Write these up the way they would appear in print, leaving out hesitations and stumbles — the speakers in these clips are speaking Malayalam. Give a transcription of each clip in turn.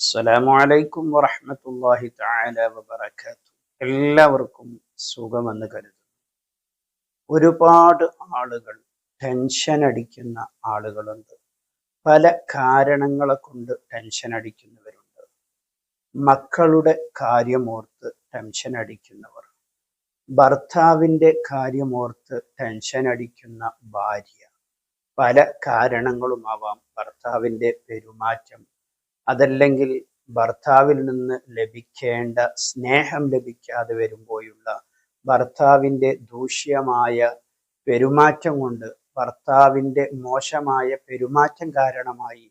അസ്സലാമു അലൈക്കും വറഹ്മത്തുള്ളാഹി തആല വബറകാതുഹു. എല്ലാവർക്കും സുഖമെന്ന് കരുതുന്നു. ഒരുപാട് ആളുകൾ ടെൻഷൻ അടിക്കുന്ന ആളുകളുണ്ട്. പല കാരണങ്ങളെ കൊണ്ട് ടെൻഷൻ അടിക്കുന്നവരുണ്ട്. മക്കളുടെ കാര്യമോർത്ത് ടെൻഷൻ അടിക്കുന്നവർ, ഭർത്താവിൻ്റെ കാര്യമോർത്ത് ടെൻഷൻ അടിക്കുന്ന ഭാര്യ. പല കാരണങ്ങളുമാവാം. ഭർത്താവിൻ്റെ പെരുമാറ്റം, അതല്ലെങ്കിൽ ഭർത്താവിൽ നിന്ന് ലഭിക്കേണ്ട സ്നേഹം ലഭിക്കാതെ വരുമ്പോഴുള്ള ഭർത്താവിൻ്റെ ദൂഷ്യമായ പെരുമാറ്റം കൊണ്ട്, ഭർത്താവിൻ്റെ മോശമായ പെരുമാറ്റം കാരണമായി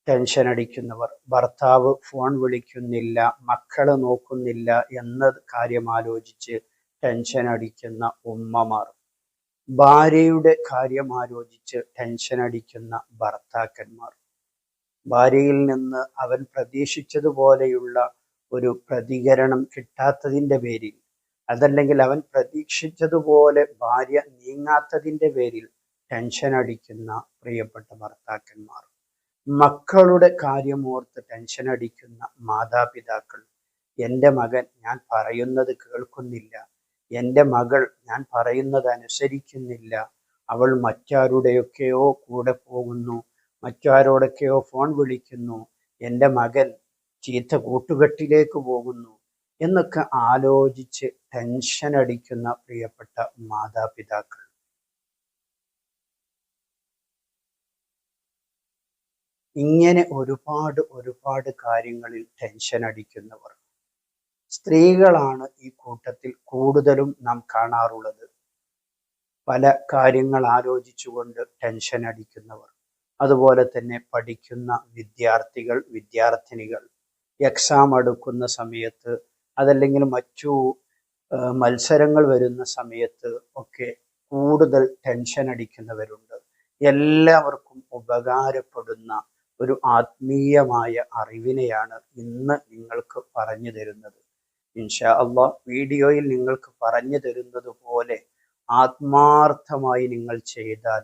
ടെൻഷൻ അടിക്കുന്നവർ, ഭർത്താവ് ഫോൺ വിളിക്കുന്നില്ല, മക്കളെ നോക്കുന്നില്ല എന്ന കാര്യം ആലോചിച്ച് ടെൻഷൻ അടിക്കുന്ന ഉമ്മമാർ, ഭാര്യയുടെ കാര്യം ആലോചിച്ച് ടെൻഷൻ അടിക്കുന്ന ഭർത്താക്കന്മാർ, ഭാര്യയിൽ നിന്ന് അവൻ പ്രതീക്ഷിച്ചതുപോലെയുള്ള ഒരു പ്രതികരണം കിട്ടാത്തതിൻ്റെ പേരിൽ, അതല്ലെങ്കിൽ അവൻ പ്രതീക്ഷിച്ചതുപോലെ ഭാര്യ നീങ്ങാത്തതിൻ്റെ പേരിൽ ടെൻഷൻ അടിക്കുന്ന പ്രിയപ്പെട്ട ഭർത്താക്കന്മാർ, മക്കളുടെ കാര്യമോർത്ത് ടെൻഷൻ അടിക്കുന്ന മാതാപിതാക്കൾ. എൻ്റെ മകൻ ഞാൻ പറയുന്നത് കേൾക്കുന്നില്ല, എൻ്റെ മകൾ ഞാൻ പറയുന്നത് അനുസരിക്കുന്നില്ല, അവൾ മറ്റാരുടെയൊക്കെയോ കൂടെ പോകുന്നു, മറ്റാരോടൊക്കെയോ ഫോൺ വിളിക്കുന്നു, എൻ്റെ മകൻ ചീത്ത കൂട്ടുകെട്ടിലേക്ക് പോകുന്നു എന്നൊക്കെ ആലോചിച്ച് ടെൻഷൻ അടിക്കുന്ന പ്രിയപ്പെട്ട മാതാപിതാക്കൾ. ഇങ്ങനെ ഒരുപാട് കാര്യങ്ങളിൽ ടെൻഷൻ അടിക്കുന്നവർ സ്ത്രീകളാണ് ഈ കൂട്ടത്തിൽ കൂടുതലും നാം കാണാറുള്ളത്. പല കാര്യങ്ങൾ ആലോചിച്ചുകൊണ്ട് ടെൻഷൻ അടിക്കുന്നവർ, അതുപോലെ തന്നെ പഠിക്കുന്ന വിദ്യാർത്ഥികൾ, വിദ്യാർത്ഥിനികൾ, എക്സാം അടുക്കുന്ന സമയത്ത്, അതല്ലെങ്കിൽ മറ്റു മത്സരങ്ങൾ വരുന്ന സമയത്ത് ഒക്കെ കൂടുതൽ ടെൻഷൻ അടിക്കുന്നവരുണ്ട്. എല്ലാവർക്കും ഉപകാരപ്പെടുന്ന ഒരു ആത്മീയമായ അറിവിനെയാണ് ഇന്ന് നിങ്ങൾക്ക് പറഞ്ഞു തരുന്നത്. ഇൻഷാ അള്ളാഹ് വീഡിയോയിൽ നിങ്ങൾക്ക് പറഞ്ഞു തരുന്നത് പോലെ ആത്മാർത്ഥമായി നിങ്ങൾ ചെയ്താൽ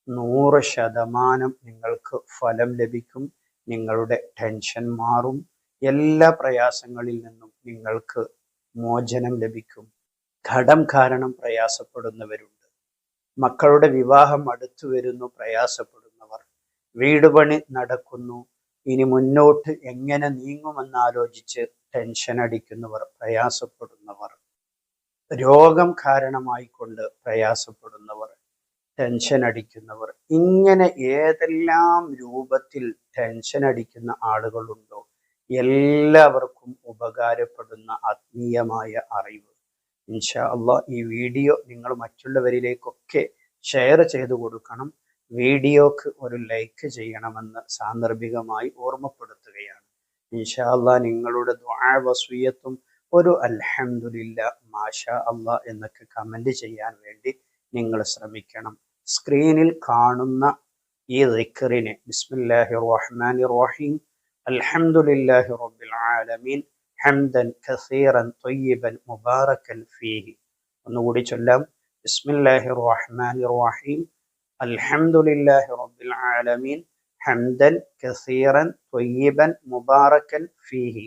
100% നിങ്ങൾക്ക് ഫലം ലഭിക്കും. നിങ്ങളുടെ ടെൻഷൻ മാറും. എല്ലാ പ്രയാസങ്ങളിൽ നിന്നും നിങ്ങൾക്ക് മോചനം ലഭിക്കും. കടം കാരണം പ്രയാസപ്പെടുന്നവരുണ്ട്, മക്കളുടെ വിവാഹം അടുത്തു വരുന്നു പ്രയാസപ്പെടുന്നവർ, വീട് പണി നടക്കുന്നു, ഇനി മുന്നോട്ട് എങ്ങനെ നീങ്ങുമെന്നാലോചിച്ച് ടെൻഷൻ അടിക്കുന്നവർ, പ്രയാസപ്പെടുന്നവർ, രോഗം കാരണമായിക്കൊണ്ട് പ്രയാസപ്പെടുന്നവർ, ടെൻഷൻ അടിക്കുന്നവർ, ഇങ്ങനെ ഏതെല്ലാം രൂപത്തിൽ ടെൻഷൻ അടിക്കുന്ന ആളുകളുണ്ടോ എല്ലാവർക്കും ഉപകാരപ്പെടുന്ന ആത്മീയമായ അറിവ്. ഇൻഷാ അള്ളാഹ് ഈ വീഡിയോ നിങ്ങൾ മറ്റുള്ളവരിലേക്കൊക്കെ ഷെയർ ചെയ്തു കൊടുക്കണം. വീഡിയോക്ക് ഒരു ലൈക്ക് ചെയ്യണമെന്ന് സാന്ദർഭികമായി ഓർമ്മപ്പെടുത്തുകയാണ്. ഇൻഷാ അള്ളാഹ് നിങ്ങളുടെ ദുആ വസിയത്തും ഒരു അൽഹംദുലില്ലാ മാഷാ അള്ളാഹ് എന്നൊക്കെ കമന്റ് ചെയ്യാൻ വേണ്ടി നിങ്ങൾ ശ്രമിക്കണം. സ്ക്രീനിൽ കാണുന്ന ഈ ദിക്റിനെ ബിസ്മില്ലാഹിർ റഹ്മാനിർ റഹീം അൽഹംദുലില്ലാഹി റബ്ബിൽ ആലമീൻ ഹംദൻ കസീറൻ ത്വയ്യിബൻ മുബാറകൻ ഫീഹി. ഒന്നുകൂടി ചൊല്ലാം. ബിസ്മില്ലാഹിർ റഹ്മാനിർ റഹീം അൽഹംദുലില്ലാഹി റബ്ബിൽ ആലമീൻ ഹംദൻ കസീറൻ ത്വയ്യിബൻ മുബാറകൻ ഫീഹി.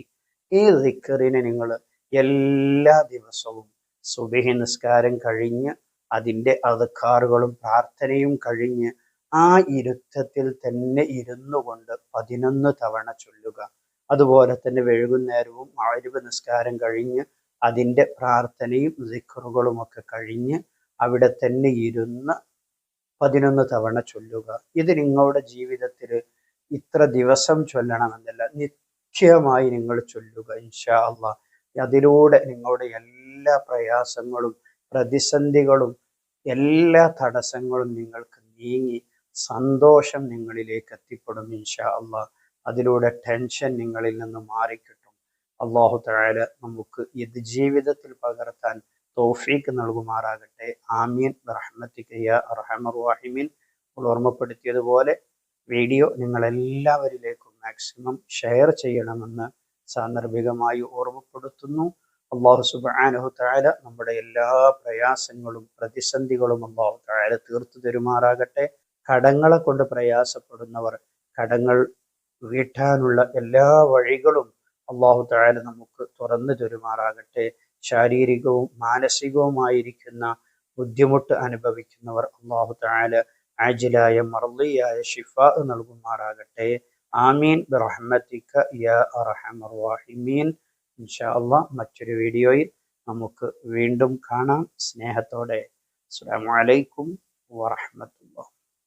ഈ ദിക്റിനെ നിങ്ങൾ എല്ലാ ദിവസവും സുബ്ഹി നിസ്കാരം കഴിഞ്ഞ് അതിൻ്റെ അദ്കാറുകളും പ്രാർത്ഥനയും കഴിഞ്ഞ് ആ ഇരുത്തത്തിൽ തന്നെ ഇരുന്നു കൊണ്ട് 11 തവണ ചൊല്ലുക. അതുപോലെ തന്നെ വൈകുന്നേരവും മഗ്‌രിബ് നിസ്കാരം കഴിഞ്ഞ് അതിൻ്റെ പ്രാർത്ഥനയും ദിക്റുകളും ഒക്കെ കഴിഞ്ഞ് അവിടെ തന്നെ ഇരുന്ന് 11 തവണ ചൊല്ലുക. ഇത് നിങ്ങളുടെ ജീവിതത്തിൽ ഇത്ര ദിവസം ചൊല്ലണമെന്നല്ല, നിത്യമായി നിങ്ങൾ ചൊല്ലുക. ഇൻഷാ അള്ളാഹ് അതിലൂടെ നിങ്ങളുടെ എല്ലാ പ്രയാസങ്ങളും പ്രതിസന്ധികളും എല്ലാ തടസ്സങ്ങളും നിങ്ങൾക്ക് നീങ്ങി സന്തോഷം നിങ്ങളിലേക്ക് എത്തിപ്പെടും. ഇൻഷാ അള്ളാഹ് അതിലൂടെ ടെൻഷൻ നിങ്ങളിൽ നിന്ന് മാറിക്കിട്ടും. അല്ലാഹു തആല നമുക്ക് ഇത് ജീവിതത്തിൽ പകർത്താൻ തൗഫീഖ് നൽകുമാറാകട്ടെ. ആമീൻ ബിറഹ്മതിക യാ അർഹമർ റഹീമീൻ. ഓർമ്മപ്പെടുത്തിയതുപോലെ വീഡിയോ നിങ്ങളെല്ലാവരിലേക്കും മാക്സിമം ഷെയർ ചെയ്യണമെന്ന് സാന്ദർഭികമായി ഓർമ്മപ്പെടുത്തുന്നു. അല്ലാഹു സുബ്ഹാനഹു തആല നമ്മുടെ എല്ലാ പ്രയാസങ്ങളും പ്രതിസന്ധികളും അല്ലാഹു തആല തീർത്തു തരുമാറാകട്ടെ. കടങ്ങളെ കൊണ്ട് പ്രയാസപ്പെടുന്നവർ, കടങ്ങൾ വീട്ടാനുള്ള എല്ലാ വഴികളും അല്ലാഹു തആല നമുക്ക് തുറന്നു തരുമാറാകട്ടെ. ശാരീരികവും മാനസികവുമായിരിക്കുന്ന ബുദ്ധിമുട്ട് അനുഭവിക്കുന്നവർ അല്ലാഹു തആല ആജിലായ മർദിയായ ശിഫാ നൽകുമാറാകട്ടെ. ആമീൻ ബിറഹ്മതിക യാ അർഹമർ റഹീമീൻ. ഇൻഷാ അല്ലാഹ് മറ്റൊരു വീഡിയോയിൽ നമുക്ക് വീണ്ടും കാണാം. സ്നേഹത്തോടെ അസ്സലാമു അലൈക്കും വറഹ്മത്തുള്ളാഹി.